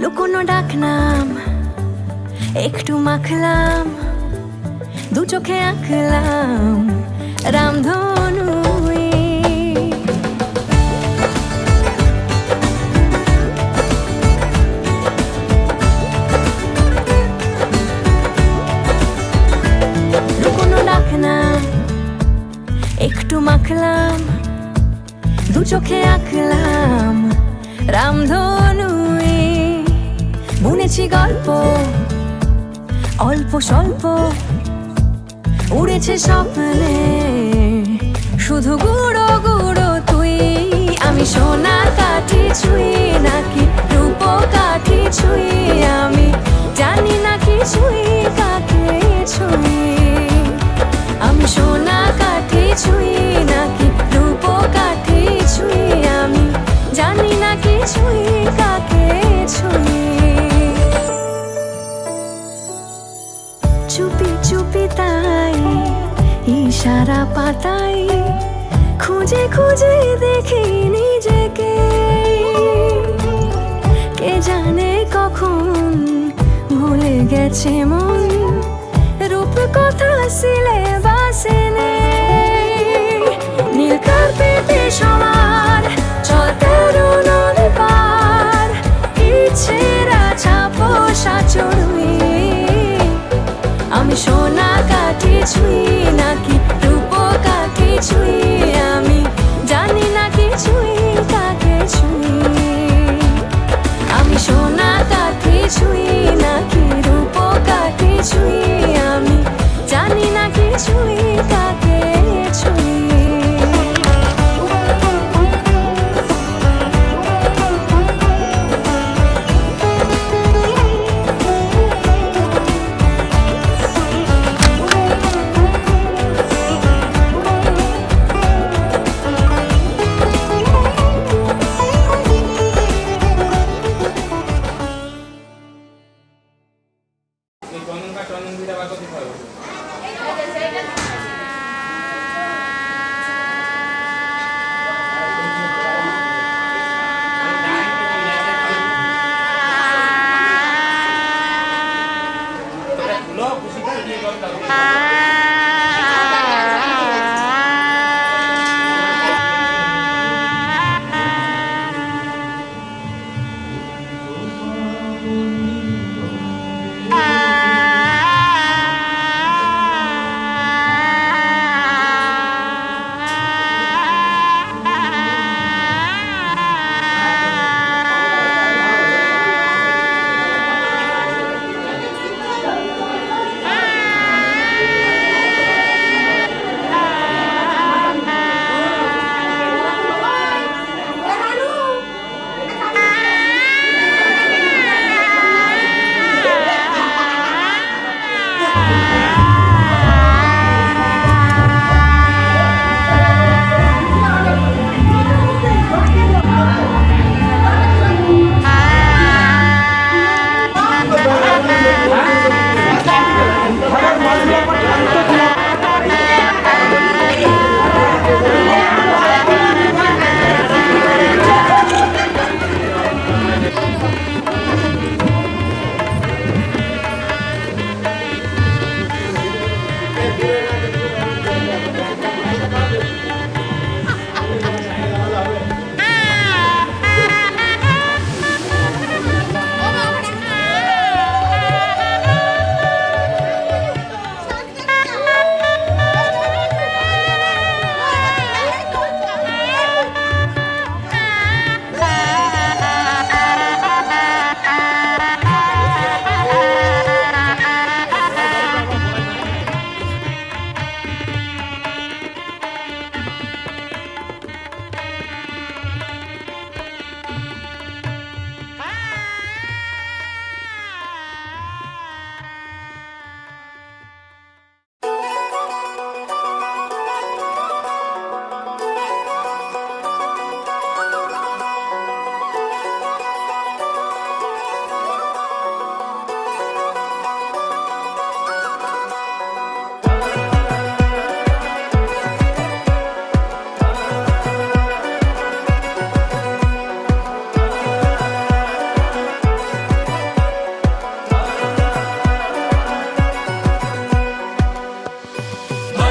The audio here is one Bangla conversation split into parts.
লুকোনো ডাকনাম একটু মাখলাম, দু চোখে আঁকলাম রামধনু। লুকোনো ডাকনাম একটু মাখলাম, দু চোখে আঁকলাম রামধনু। বুনেছি গল্প অল্প স্বল্প, উড়েছে স্বপ্নে শুধু গুঁড়ো গুঁড়ো তুই। আমি সোনা কাঠি ছুঁই নাকি রূপ কাঠি ছুঁই, আমি জানি না কিছুই কাকে ছুঁই। আমি সোনা কাঠি ছুঁই নাকি রূপ কাঠি ছুঁই, আমি জানি না কিছুই কাকে ছুঁই। চুপি চুপি তাই ইশারা পাতাই, খুঁজে খুঁজে দেখি নিজেকে। কে জানে কখন ভুলে গেছে মন, রূপ কথা সিলেবাসে নেই। নীল কার্পেটে সবার চল 13 নদী পার, ইচ্ছেরা ছাপো সাচড়ুই। আমি সোনা কাঠি ছুঁই নাকি রূপ কাঠি ছুঁই, আমি জানি না কিছুই কাকে ছুঁই। আমি সোনা কাঠি ছুঁই নাকি রূপ কাঠি ছুঁই, আমি জানি না কিছুই কাকে ছুঁই।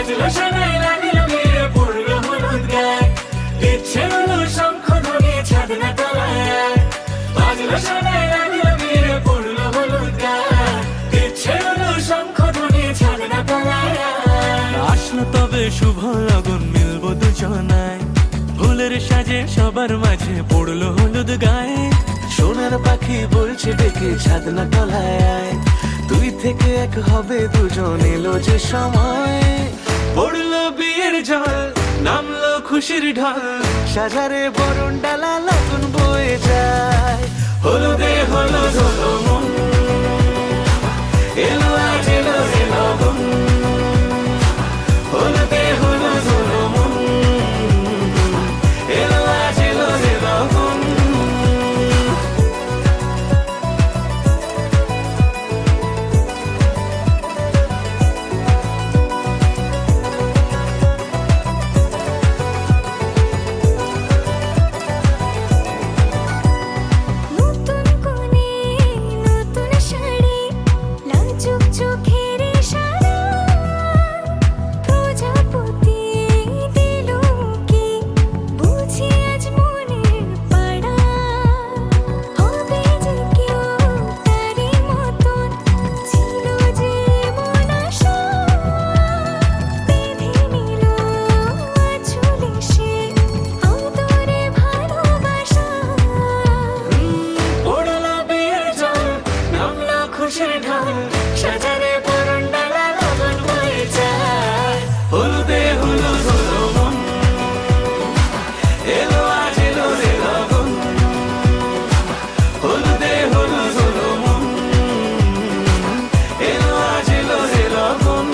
বাজলো শোনাই লাগলো মেরে পড়লো হলুদ গায়ে ইচ্ছে হলো শঙ্খ ধ্বনি ছাদনা তলায় বাজলো শোনাই লাগলো মেরে পড়লো হলুদ গায়ে ইচ্ছে হলো শঙ্খ ধ্বনি ছাদনা তলায় আসলো তবে শুভ লগন মিলবো দুজনায় ফুলের সাজে সবার মাঝে পড়লো হলুদ গায়ে সোনার পাখি বলছে ডেকে ছাদনা তলায় দুই থেকে এক হবে দুজন এলো যে সময় পড়লো বিয়ের জল নামলো খুশির ঢল সাজারে বরণ ডালা লগন বয়ে যায় হলুদে হলুদ হলো মন এলো আজ এলো রে লগন হলুদে হলুদ হলো মন এলো আজ এলো রে লগন নতুন কোণে নতুন শাড়ি লাজুক চোখের ইশারা প্রজাপতি দিল কি বুঝি আজ মনের পাড়া হবে যে কেউ তারই মতন ছিল যে মন আশা বেঁধে নিল আঁচলে সে আদরে ভালোবাসা পড়লো বিয়ের জল নামলো খুশির ঢল সাজারে বরণ ডালা লগন বয়ে যায় হলুদে হলুদ হলো মন এলো আজ এলো রে লগন হলুদে হলুদ হলো মন এলো আজ এলো রে লগন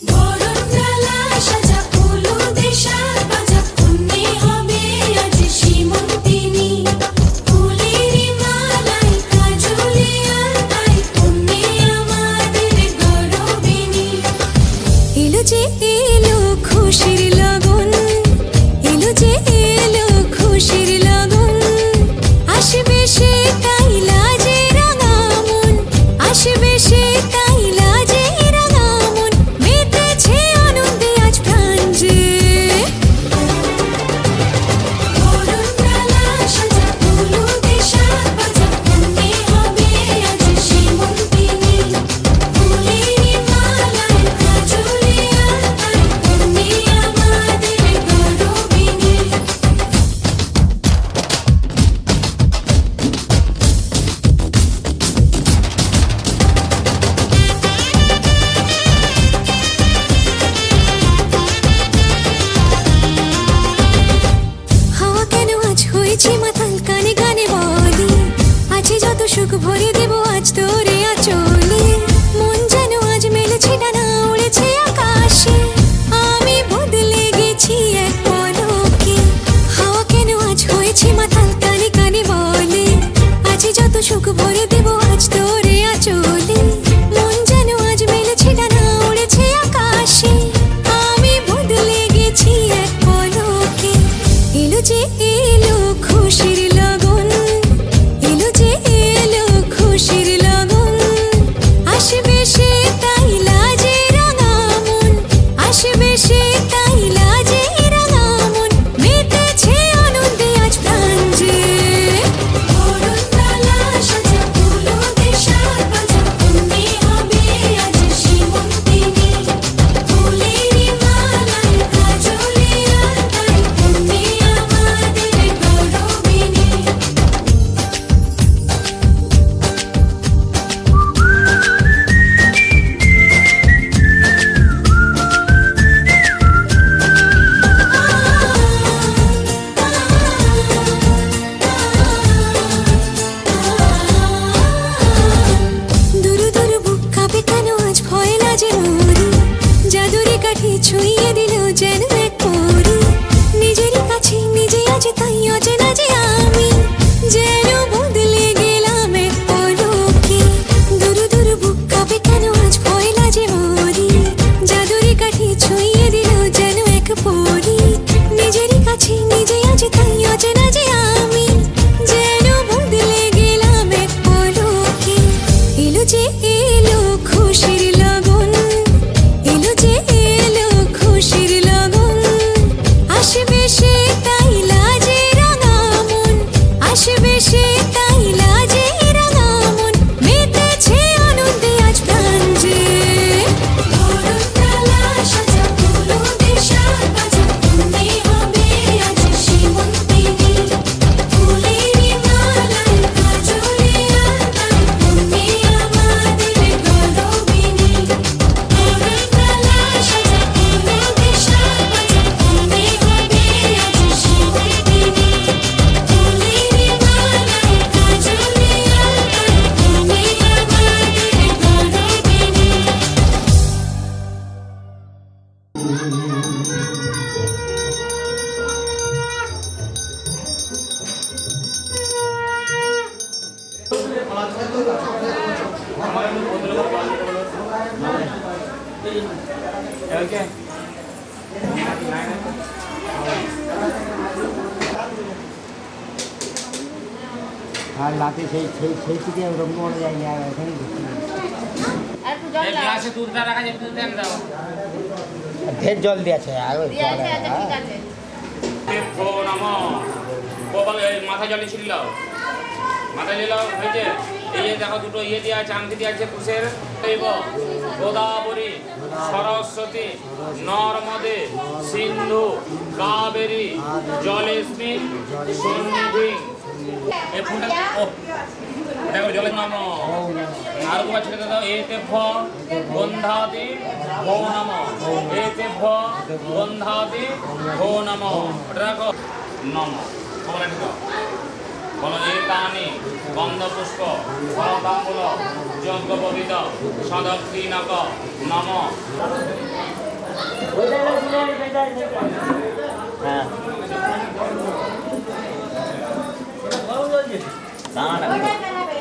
বরণ ডালা সাজা হলুদে সাজা কন্যে হবে আজ সীমন্তিনী ফুলের মালায় কাজলে আলতায় কন্যে আমাদের গৌরবিনী এলো যে এলো খুশির লগন এলো যে এলো খুশির লগন আসবে সে কাইলা যে রাঙা মন আসবে সে কাইলা যে রাঙা মন মেতেছে আনন্দে আজ প্রাণ যে বরণ ডালা সাজা হলুদে সাজা কন্যে হবে আজ সীমন্তিনী ফুলের মালায় কাজলে আলতায় কন্যে আমাদের গৌরবিনী হাওয়া কেন আজ হয়েছে মাতাল কানে কানে বলি আছে যত সুখ ভরে দেব আজ তোরে আঁচলে মন যেন আজ মেলেছে ডানা উড়েছে আকাশে আমি বদলে গেছি এক পলকে হাওয়া কেন আজ হয়েছে মাতাল কানে কানে বলে আছে যত সুখ ভরে দেব আজ তোরে আঁচলে মন যেন আজ মেলেছে ডানা উড়েছে আকাশে আমি বদলে গেছি এক পলকে এলো যে এলো খুশির লগন এলো যে এলো খুশির লগন আসবে সে কাইলা যে রাঙা মন আসবে সে কাইলা যে রাঙা মন মেতেছে আনন্দে আজ প্রাণ যে আর রাতে সেই থেকে রঙ্গমহলে যায়নি আর এখানে ঘুরতে আর একটু জল দাও। গ্লাসে দুধটা রাখা যাবে, দুধ দেন দাও। ঢের জল দিয়েছে আর ওই দিয়ে আছে, আচ্ছা ঠিক আছে। ও নমঃ। গোপাল এই মাথা জলে ছিলাও, মাথা জেলাও হয়েছে। এই যে দেখো দুটো ইয়ে দিয়ে আছে, আংটি দিয়ে আছে কুশের। দেব গোদাবরী সরস্বতী নর্মদে সিন্ধু কাবেরী জলেস্মিন সন্নিধি। এই ফুলটা ও দেখো জলের নাম আর একবার ছেড়ে দাও। এতে ফ গন্ধাতি ভো নম, এতে ফ গন্ধাতি ভো নম। ওটা রাখো নম, বলে ঢুকো। বলো এতানি গন্ধপুষ্প ফলতাম্বুল যজ্ঞপবিত সদক্ষিণক নম। হ্যাঁ ওইটাই বানাবে।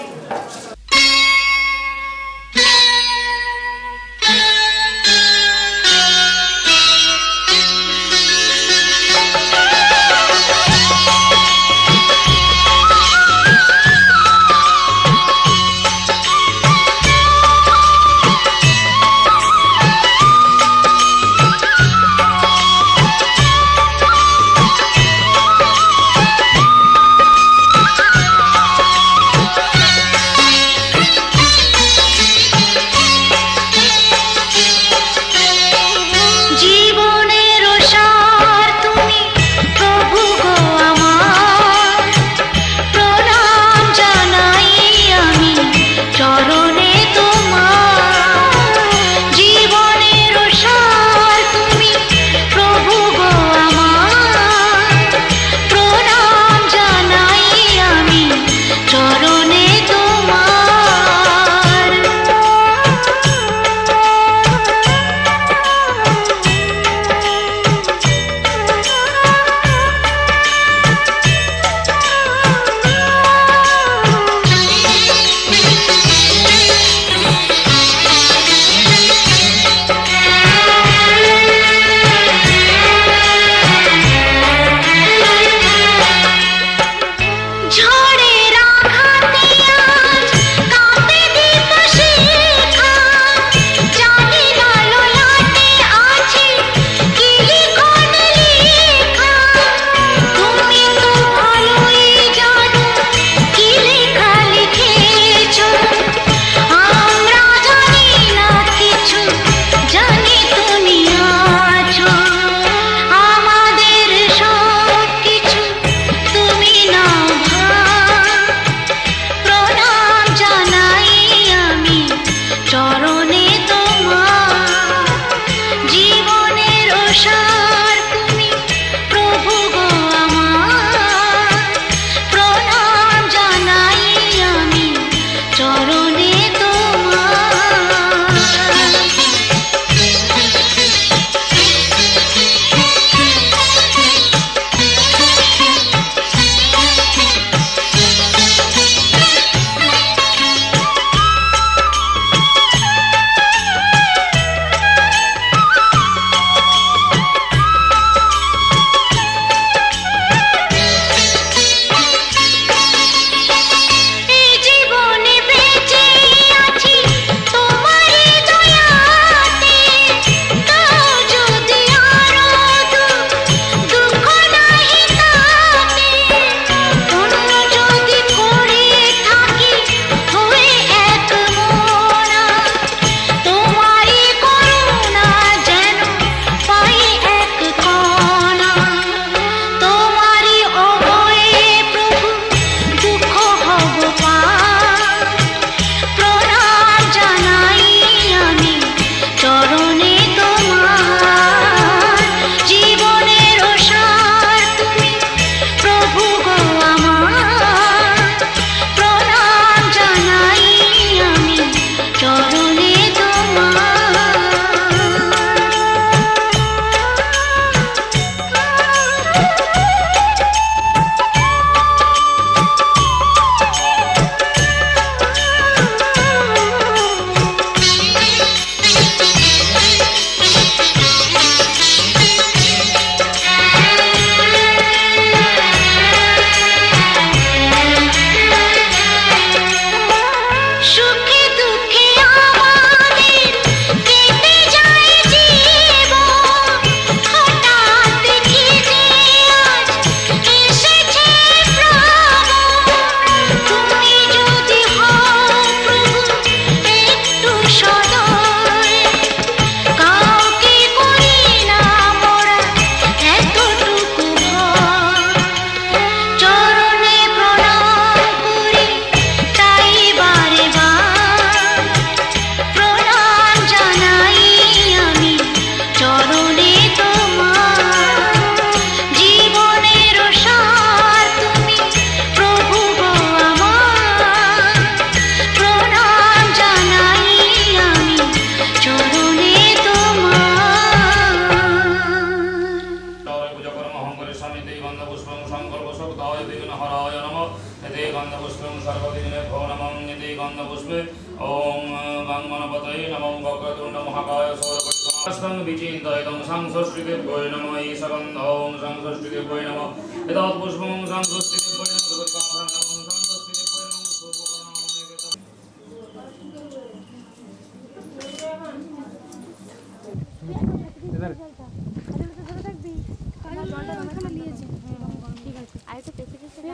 এতে গন্ধপুষ্পং সর্বদিনে ভো নমঃ এতে গন্ধপুষ্পে ওম গঙ্গণপতয়ে নমঃ বক্রতুণ্ড মহাকায় সৌরভষ্টং বিচিন্তয়ং সংসৃষ্টিদেব্যৈ নমঃ ঈশগন্ধং সংসৃষ্টিদেব্যৈ নমঃ এতৎ পুষ্পং সংসৃষ্টিদেব্যৈ নমঃ দুর্গাভরণং সংসৃষ্টিদেব্যৈ নমঃ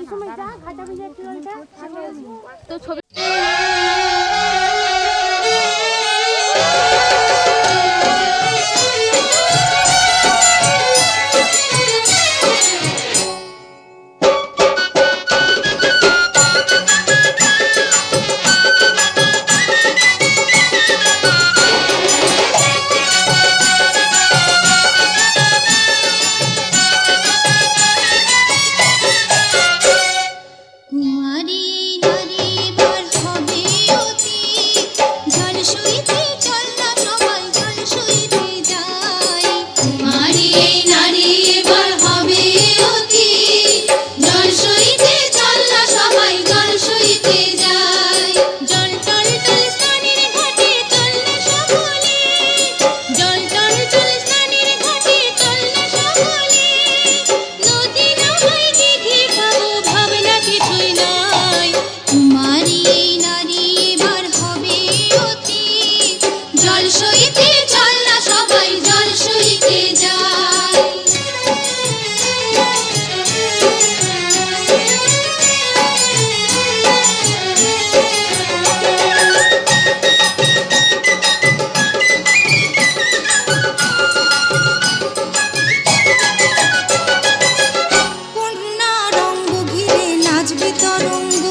শুভকর্ণং তো ছবি কুমারী নারী বার হবে অতি জল সইতে চল না সবাই জল সইতে যায় কুমারী নারী বার হবে অতি জল সইতে চল না সবাই জল সইতে যায় জল টল টল স্নানের ঘাটে চল না সকলে জল টল টল স্নানের ঘাটে চল না সকলে নদী না হয় দিঘি খাবো ভাবনা কিছুই নয় কুমারী নারী এবার হবে অতি জল সইতে চল না সবাই জল সইতে যায় কন্যা রঙ্গ ঘিরে নাচবে তরঙ্গ